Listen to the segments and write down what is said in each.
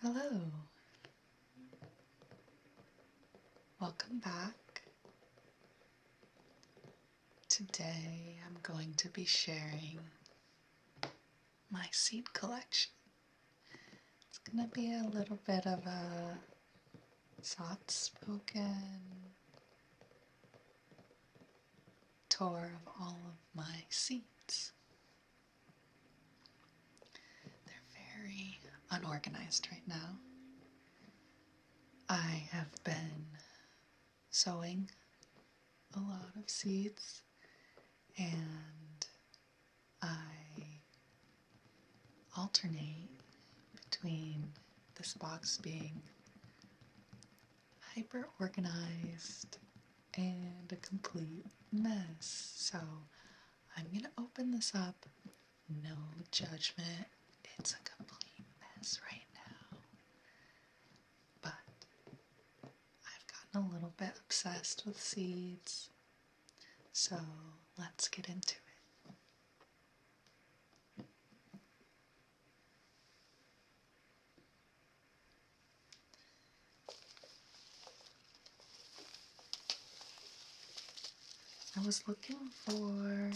Hello, welcome back. Today I'm going to be sharing my seed collection. It's going to be a little bit of a soft-spoken tour of all of my seeds. They're very unorganized right now. I have been sowing a lot of seeds, and I alternate between this box being hyper organized and a complete mess. So I'm gonna open this up, no judgment, it's a complete mess right now. But I've gotten a little bit obsessed with seeds, so let's get into it. I was looking for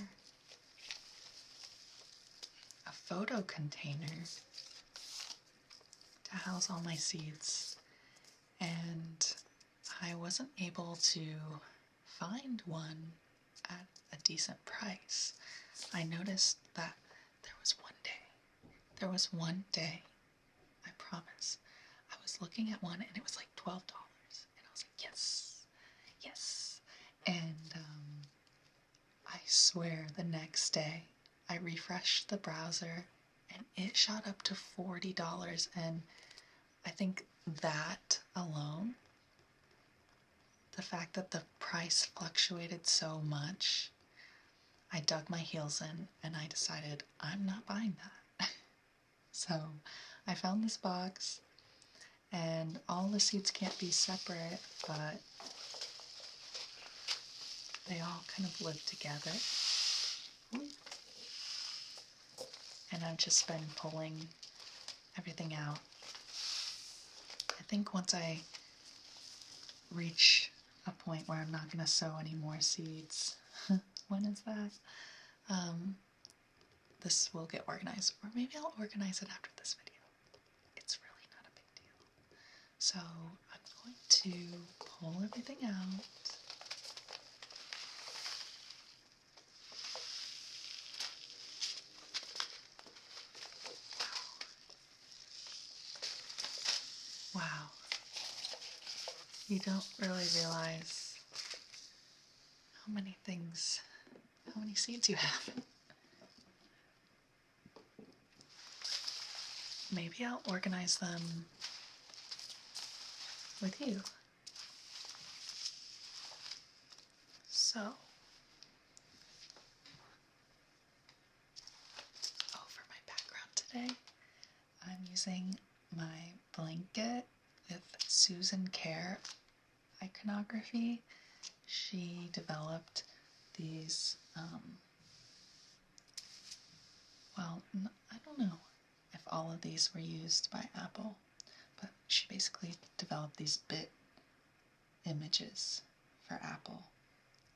a photo container to house all my seeds, and I wasn't able to find one at a decent price. I noticed that there was one day, I promise, I was looking at one and it was like $12, and I was like, yes. And I swear the next day I refreshed the browser and it shot up to $40, and I think that alone, the fact that the price fluctuated so much, I dug my heels in and I decided I'm not buying that. So I found this box, and all the seeds can't be separate, but they all kind of live together. And I've just been pulling everything out. I think once I reach a point where I'm not going to sow any more seeds, when is that? This will get organized, or maybe I'll organize it after this video. It's really not a big deal. So I'm going to pull everything out. Wow. You don't really realize how many seeds you have. Maybe I'll organize them with you. So, for my background today, I'm using my blanket with Susan Kerr iconography. She developed these, I don't know if all of these were used by Apple, but she basically developed these bit images for Apple,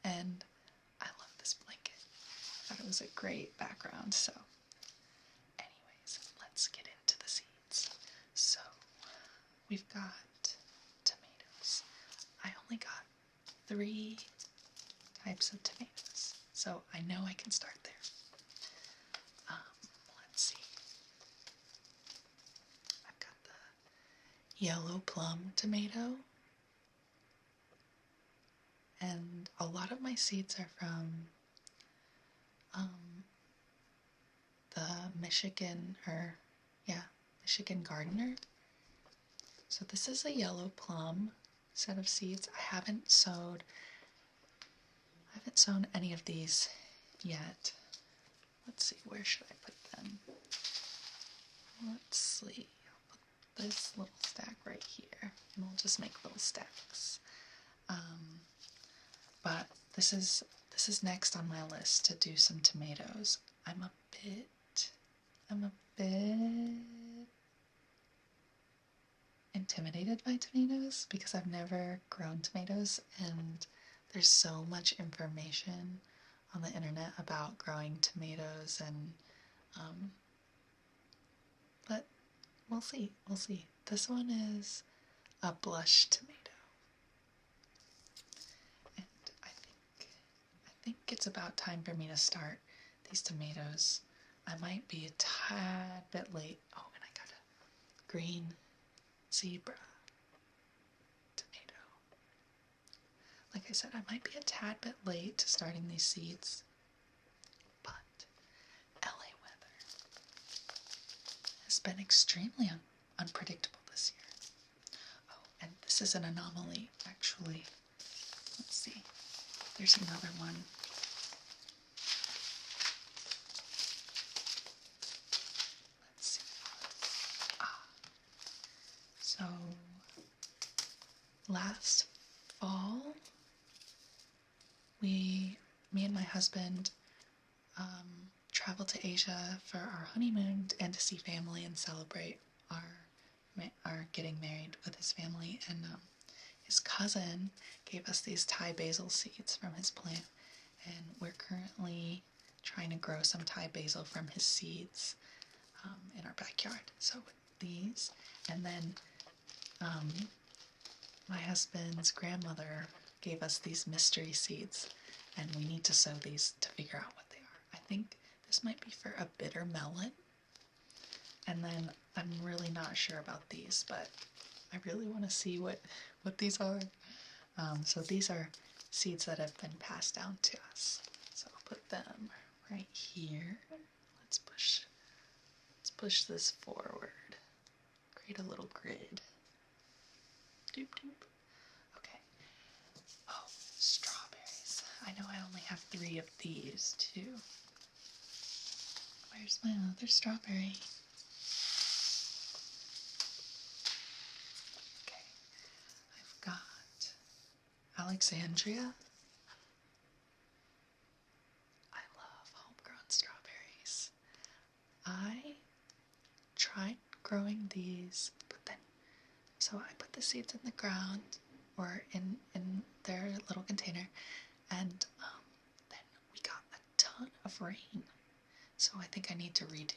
and I love this blanket. I thought it was a great background. So anyways, let's get into the seeds. So we've got tomatoes. I only got 3 types of tomatoes, so I know I can start there. Let's see. I've got the yellow plum tomato, and a lot of my seeds are from the Michigan gardener. So this is a yellow plum set of seeds. I haven't sown any of these yet. Let's see, where should I put them? Let's see, I'll put this little stack right here, and we'll just make little stacks. But this is next on my list, to do some tomatoes. I'm a bit intimidated by tomatoes because I've never grown tomatoes, and there's so much information on the internet about growing tomatoes, and but we'll see. This one is a blush tomato, and I think it's about time for me to start these tomatoes. I might be a tad bit late. Oh, and I got a green zebra tomato. Like I said, I might be a tad bit late to starting these seeds, but LA weather has been extremely unpredictable this year. Oh, and this is an anomaly, actually. Let's see. There's another one. Let's see. So, last fall, me and my husband traveled to Asia for our honeymoon and to see family and celebrate our getting married with his family. And his cousin gave us these Thai basil seeds from his plant, and we're currently trying to grow some Thai basil from his seeds in our backyard. So these, and then my husband's grandmother gave us these mystery seeds, and we need to sow these to figure out what they are. I think this might be for a bitter melon, and then I'm really not sure about these, but I really want to see what these are. So these are seeds that have been passed down to us. So I'll put them right here. Let's push this forward. Create a little grid. Doop doop. Okay. Oh, strawberries. I know I only have 3 of these too. Where's my other strawberry? Okay. I've got Alexandria. I love homegrown strawberries. I tried growing these, but then, so I put the seeds in the ground or in their little container, and then we got a ton of rain. So I think I need to redo,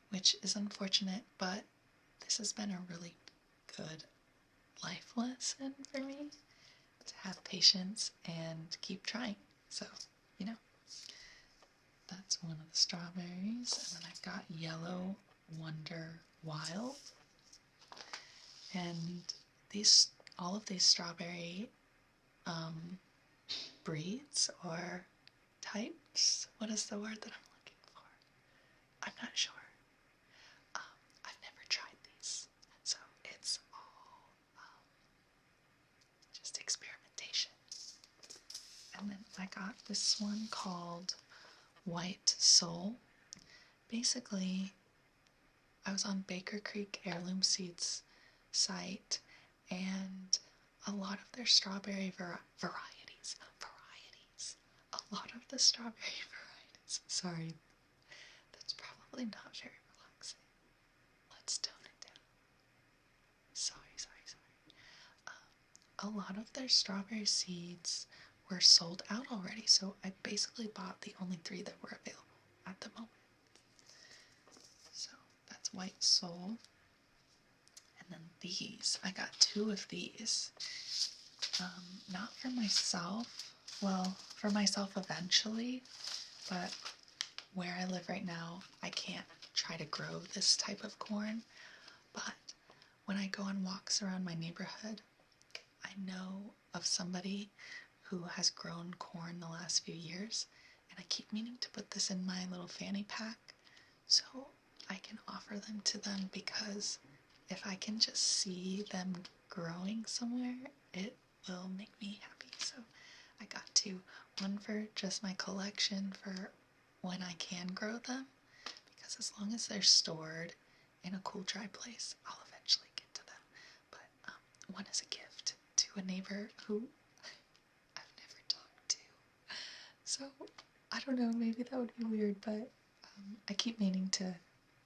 which is unfortunate, but this has been a really good life lesson for me to have patience and keep trying. So, that's one of the strawberries. And then I've got Yellow Wonder Wild. And all of these strawberry breeds or types. What is the word that I'm looking for? I'm not sure. I've never tried these, so it's all just experimentation. And then I got this one called White Soul. Basically, I was on Baker Creek Heirloom Seeds site, and a lot of their strawberry varieties, a lot of the strawberry varieties, sorry, that's probably not very relaxing. Let's tone it down. Sorry. A lot of their strawberry seeds were sold out already, so I basically bought the only 3 that were available at the moment. So that's White Soul. And then these, I got 2 of these. Not for myself, well, for myself eventually, but where I live right now, I can't try to grow this type of corn, but when I go on walks around my neighborhood, I know of somebody who has grown corn the last few years, and I keep meaning to put this in my little fanny pack so I can offer them to them, because if I can just see them growing somewhere, it will make me happy. So I got 2, one for just my collection for when I can grow them, because as long as they're stored in a cool, dry place, I'll eventually get to them. But one is a gift to a neighbor who I've never talked to. So I don't know, maybe that would be weird, but I keep meaning to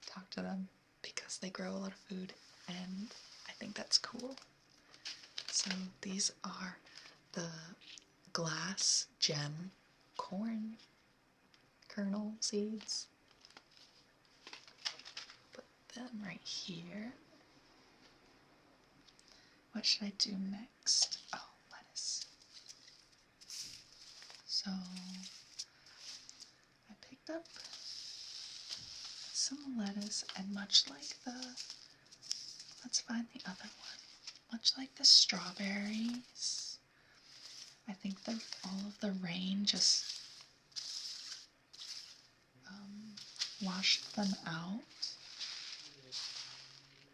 talk to them because they grow a lot of food. and I think that's cool. So these are the glass gem corn kernel seeds. Put them right here. What should I do next? Oh, lettuce. So I picked up some lettuce, and much like let's find the other one. Much like the strawberries, I think that all of the rain just washed them out.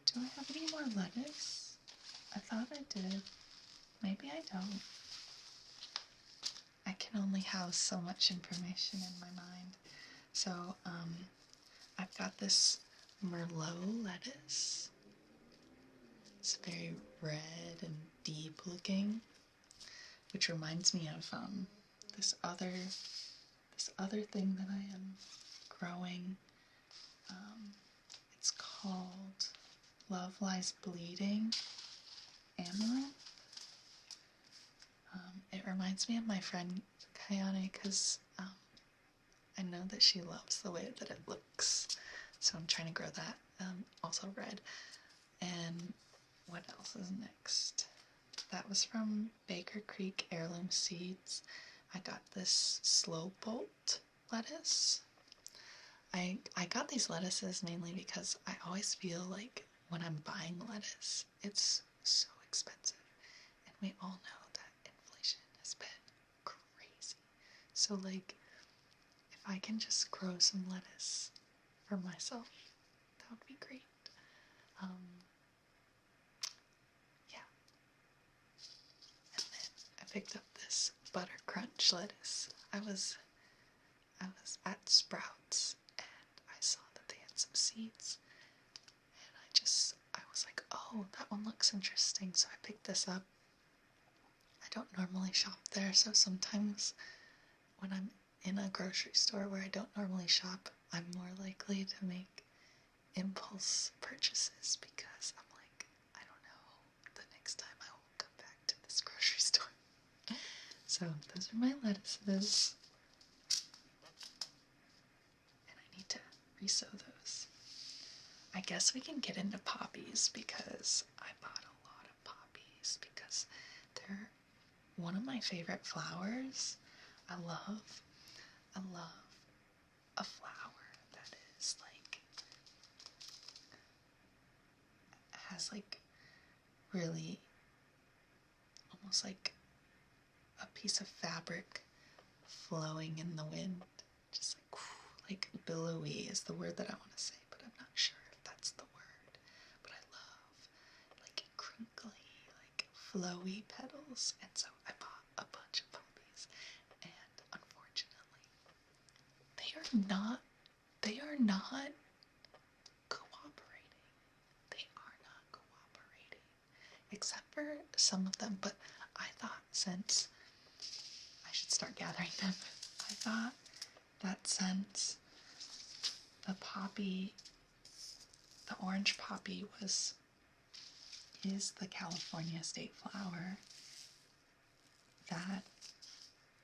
Do I have any more lettuce? I thought I did. Maybe I don't. I can only house so much information in my mind. So, I've got this Merlot lettuce. It's very red and deep looking, which reminds me of this other thing that I am growing. It's called Love Lies Bleeding Amaranth. It reminds me of my friend Kayane because I know that she loves the way that it looks, so I'm trying to grow that. Also red. And what else is next? That was from Baker Creek Heirloom Seeds. I got this slow bolt lettuce. I got these lettuces mainly because I always feel like when I'm buying lettuce, it's so expensive. And we all know that inflation has been crazy. So like, if I can just grow some lettuce for myself, that would be great. Yeah. And then I picked up this butter crunch lettuce. I was at Sprouts and I saw that they had some seeds, and I was like, oh, that one looks interesting, so I picked this up. I don't normally shop there, so sometimes when I'm in a grocery store where I don't normally shop, I'm more likely to make impulse purchases because I'm like, I don't know the next time I will come back to this grocery store. So those are my lettuces. And I need to resow those. I guess we can get into poppies because I bought a lot of poppies because they're one of my favorite flowers. I love a flower that is like, has like really almost like a piece of fabric flowing in the wind. Just like billowy is the word that I want to say, but I'm not sure if that's the word. But I love like crinkly, like flowy petals, and so I bought a bunch of poppies, and unfortunately, they are not cooperating. They are not cooperating, except for some of them, but I thought since I should start gathering them, I thought that since the orange poppy is the California state flower, that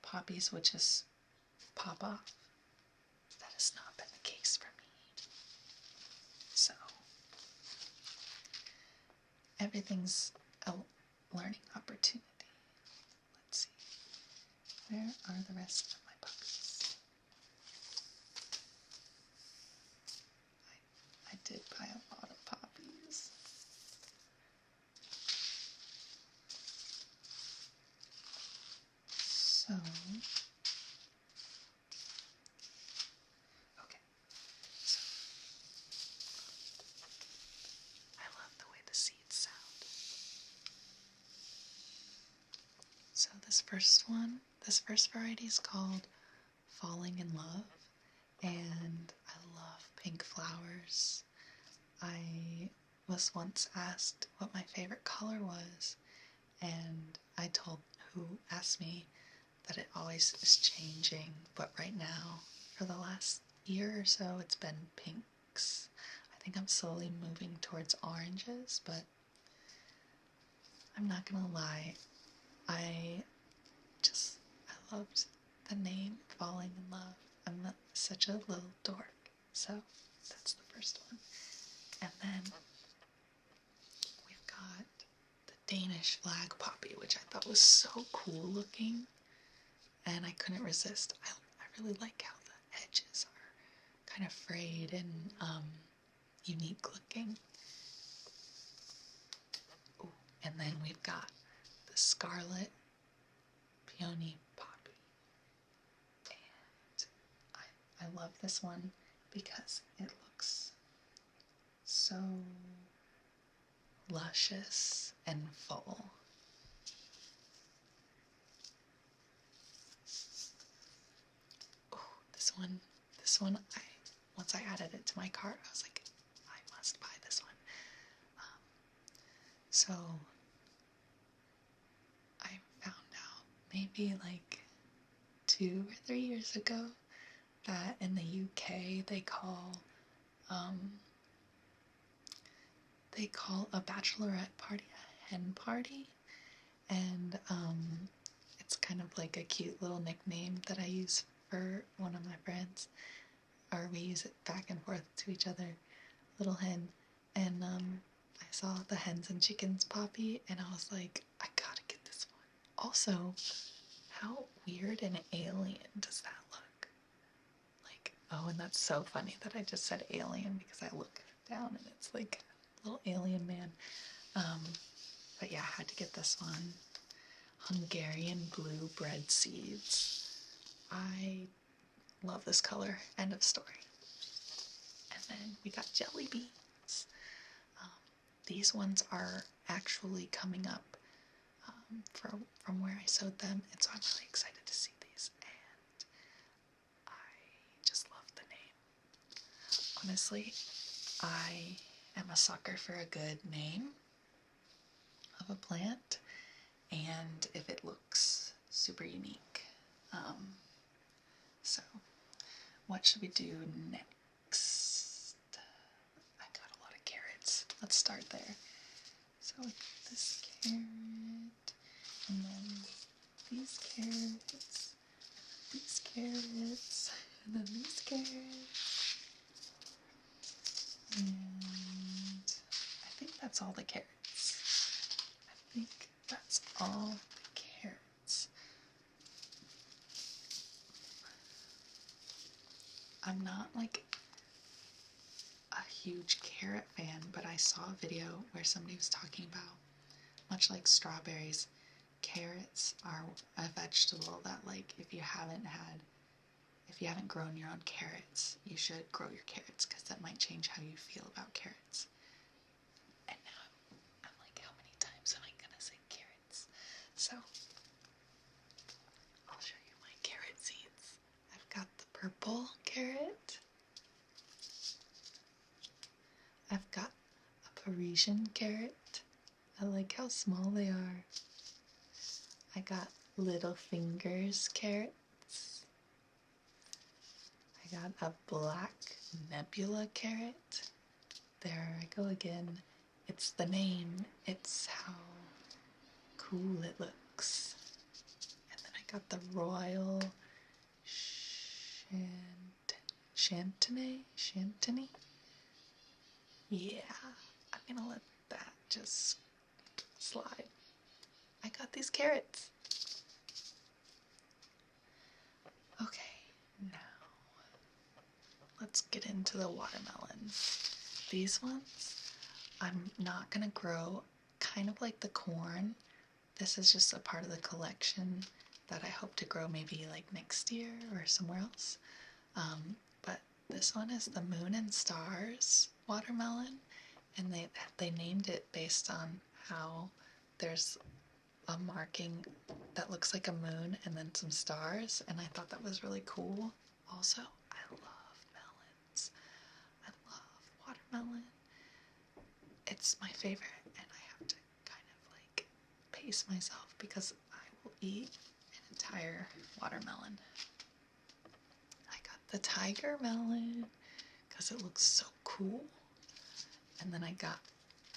poppies would just pop off. That has not been the case for me. So, everything's a learning opportunity. Let's see. Where are the rest of my poppies? I did buy a lot of poppies. So, okay. I love the way the seeds sound. So this first variety is called Falling in Love, and I love pink flowers. I was once asked what my favorite color was, and I told who asked me that it always is changing, but right now, for the last year or so, it's been pinks. I think I'm slowly moving towards oranges, but I'm not gonna lie, I loved the name Falling in Love. I'm such a little dork, so that's the first one. And then we've got the Danish flag poppy, which I thought was so cool looking, and I couldn't resist. I really like how the edges are kind of frayed and unique looking. Ooh, and then we've got the Scarlet Peony Poppy. And I love this one because it looks so luscious and full. Ooh, this one, once I added it to my cart, I was like, I must buy this one. So I found out maybe like 2 or 3 years ago that in the UK they call a bachelorette party a hen party, and it's kind of like a cute little nickname that I use for one of my friends, or we use it back and forth to each other, little hen. And I saw the hens and chickens poppy, and I was like, I gotta get this one. Also, how weird and alien does that look? Like, oh, and that's so funny that I just said alien, because I look down and it's like a little alien man. But yeah, I had to get this one. Hungarian blue bread seeds. I love this color. End of story. And then we got jelly beans. These ones are actually coming up from where I sewed them, and so I'm really excited to see these, and I just love the name. Honestly, I am a sucker for a good name of a plant, and if it looks super unique. So, what should we do next? I got a lot of carrots. Let's start there. So this carrot, and then these carrots, and then these carrots, and I think that's all the carrots. I think that's all the carrots. I'm not like a huge carrot fan, but I saw a video where somebody was talking about, much like strawberries, carrots are a vegetable that, like, if you haven't grown your own carrots, you should grow your carrots, because that might change how you feel about carrots. And now I'm like, how many times am I gonna say carrots? So I'll show you my carrot seeds. I've got the purple carrot. I've got a Parisian carrot. I like how small they are. I got little fingers carrots. I got a black nebula carrot. There I go again. It's the name. It's how cool it looks. And then I got the royal Chantony. Yeah, I'm gonna let that just slide. I got these carrots. Okay, now let's get into the watermelons. These ones I'm not gonna grow, kind of like the corn. This is just a part of the collection that I hope to grow maybe like next year or somewhere else. But this one is the Moon and Stars watermelon, and they named it based on how there's a marking that looks like a moon and then some stars, and I thought that was really cool. Also, I love melons. I love watermelon. It's my favorite, and I have to kind of like pace myself because I will eat an entire watermelon. I got the tiger melon because it looks so cool. And then I got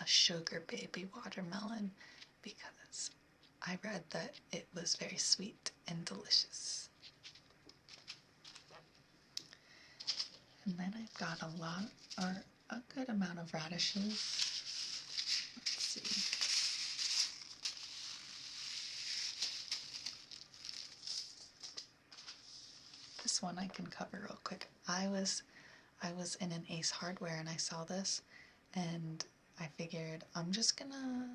a sugar baby watermelon because I read that it was very sweet and delicious. And then I've got a good amount of radishes. Let's see. This one I can cover real quick. I was in an Ace Hardware and I saw this, and I figured I'm just gonna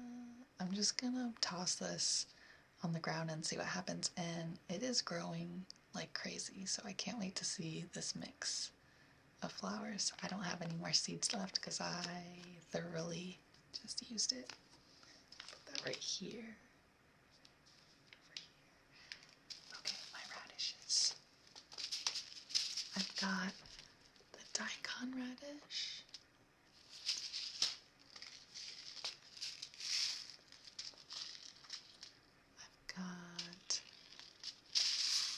toss this on the ground and see what happens, and it is growing like crazy, so I can't wait to see this mix of flowers. I don't have any more seeds left because I thoroughly just used it. Put that right here. Okay, my radishes. I've got the daikon radish. I've got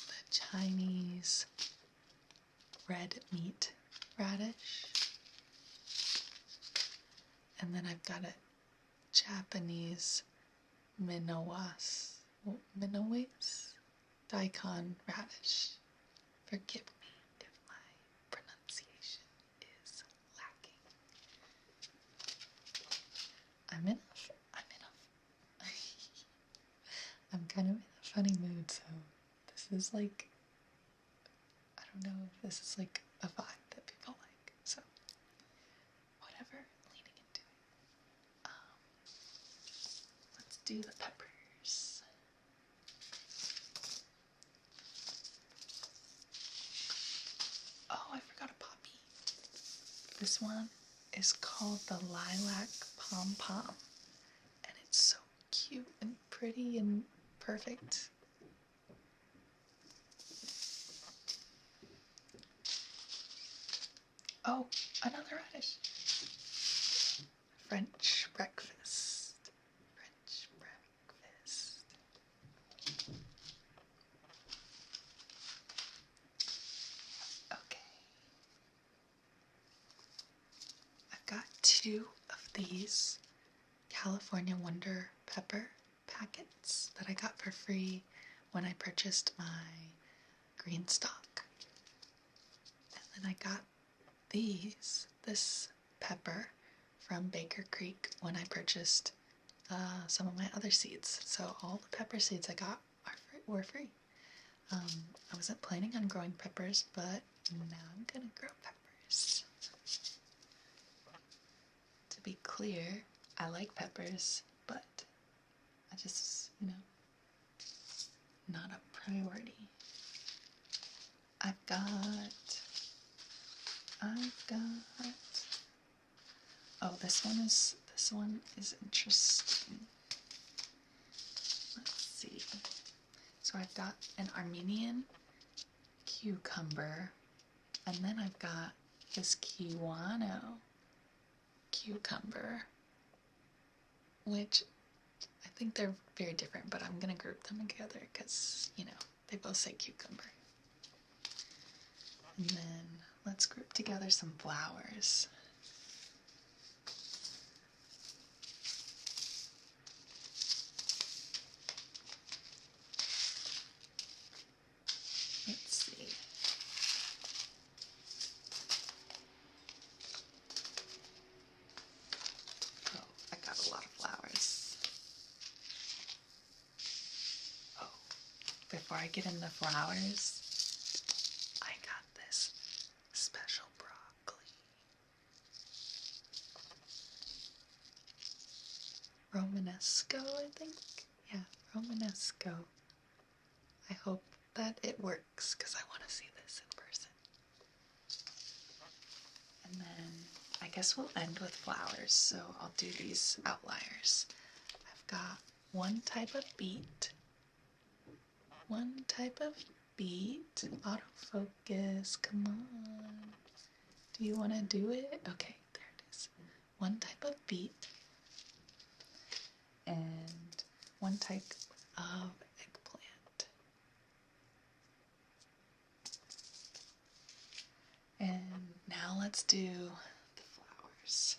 the Chinese red meat radish. And then I've got a Japanese Minowas daikon radish. Forgive me if my pronunciation is lacking. I'm kind of in a funny mood, so this is like, I don't know if this is like a vibe that people like, so whatever, leaning into it. Let's do the peppers. Oh, I forgot a poppy. This one is called the Lilac Pom Pom, and it's so cute and pretty and perfect. Oh, another radish. French breakfast. French breakfast. Okay. I've got 2 of these California Wonder Pepper packets that I got for free when I purchased my green stock. And then I got this pepper from Baker Creek when I purchased some of my other seeds. So all the pepper seeds I got were free. I wasn't planning on growing peppers, but now I'm gonna grow peppers. To be clear, I like peppers, but I just, not a priority. I've got, oh, this one is interesting. Let's see. So I've got an Armenian cucumber, and then I've got this Kiwano cucumber, which I think they're very different, but I'm gonna group them together because, they both say cucumber. And then let's group together some flowers. Let's see. Oh, I got a lot of flowers. Oh, before I get into flowers, I got this special broccoli. Romanesco, I think? Yeah, Romanesco. I hope that it works because I want to see this in person. And then I guess we'll end with flowers, so I'll do these outliers. I've got one type of beet. Autofocus, come on. Do you want to do it? Okay, there it is. One type of beet and one type of eggplant. And now let's do the flowers.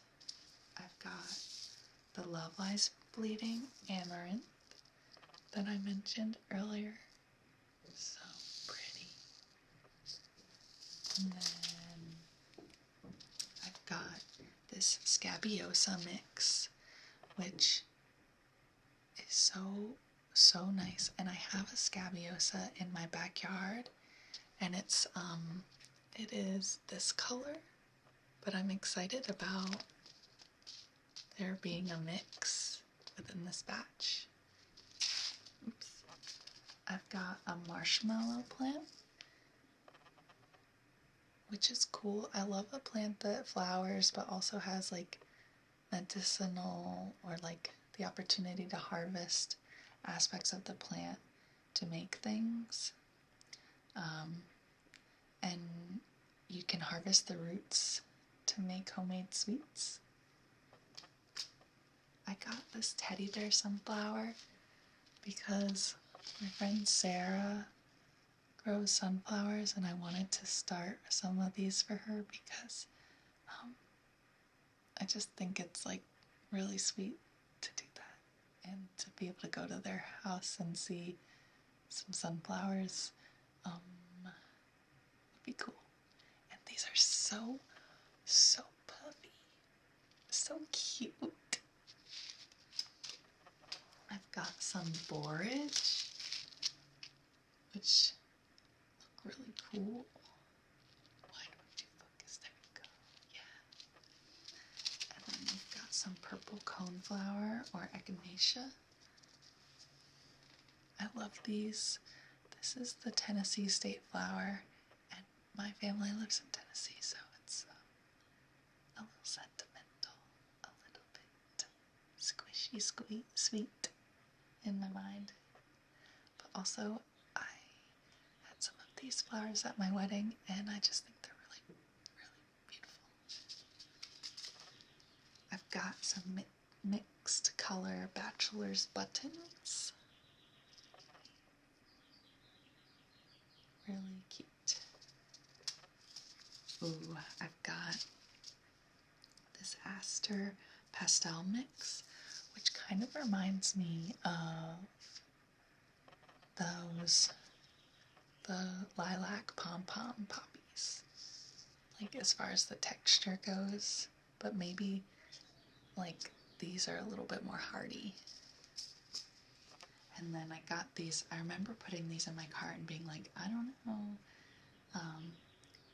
got the Love Lies Bleeding Amaranth that I mentioned earlier. So pretty. And then I've got this Scabiosa mix, which is so nice. And I have a Scabiosa in my backyard, and it is this color, but I'm excited about there being a mix within this batch. Oops. I've got a marshmallow plant, which is cool. I love a plant that flowers but also has like medicinal or like the opportunity to harvest aspects of the plant to make things. And you can harvest the roots to make homemade sweets. I got this teddy bear sunflower because my friend Sarah grows sunflowers, and I wanted to start some of these for her because I just think it's like really sweet to do that, and to be able to go to their house and see some sunflowers would be cool. And these are so puffy, so cute. I've got some borage, which look really cool. Why don't you focus? There we go. Yeah. And then we've got some purple coneflower or echinacea. I love these. This is the Tennessee state flower, and my family lives in Tennessee, so it's a little sentimental, a little bit squishy, sweet in my mind. But also, I had some of these flowers at my wedding, and I just think they're really, really beautiful. I've got some mixed color bachelor's buttons. Really cute. Ooh, I've got this Aster pastel mix, which kind of reminds me of the lilac pom-pom poppies, like as far as the texture goes, but maybe like these are a little bit more hardy. And then I got these, I remember putting these in my cart and being like, I don't know,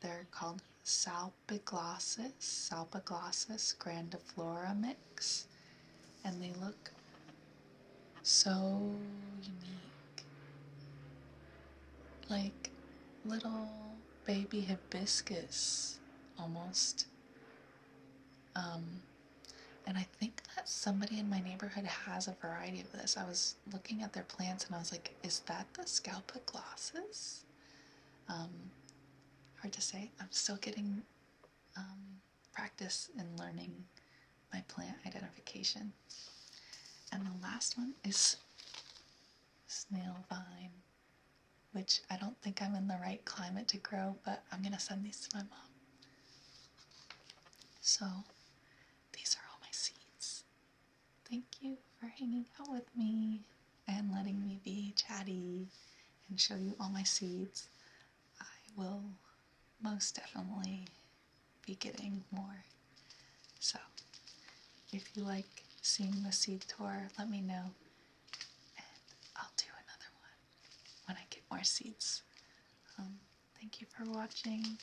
they're called Salpiglossis grandiflora mix, and they look so unique, like little baby hibiscus almost. And I think that somebody in my neighborhood has a variety of this. I was looking at their plants and I was like, is that the Scalpiglossis? Hard to say. I'm still getting practice in learning my plant identification. And the last one is snail vine, which I don't think I'm in the right climate to grow, but I'm going to send these to my mom. So these are all my seeds. Thank you for hanging out with me and letting me be chatty and show you all my seeds. I will most definitely be getting more. So if you like seeing the seed tour, let me know, and I'll do another one when I get more seeds. Thank you for watching.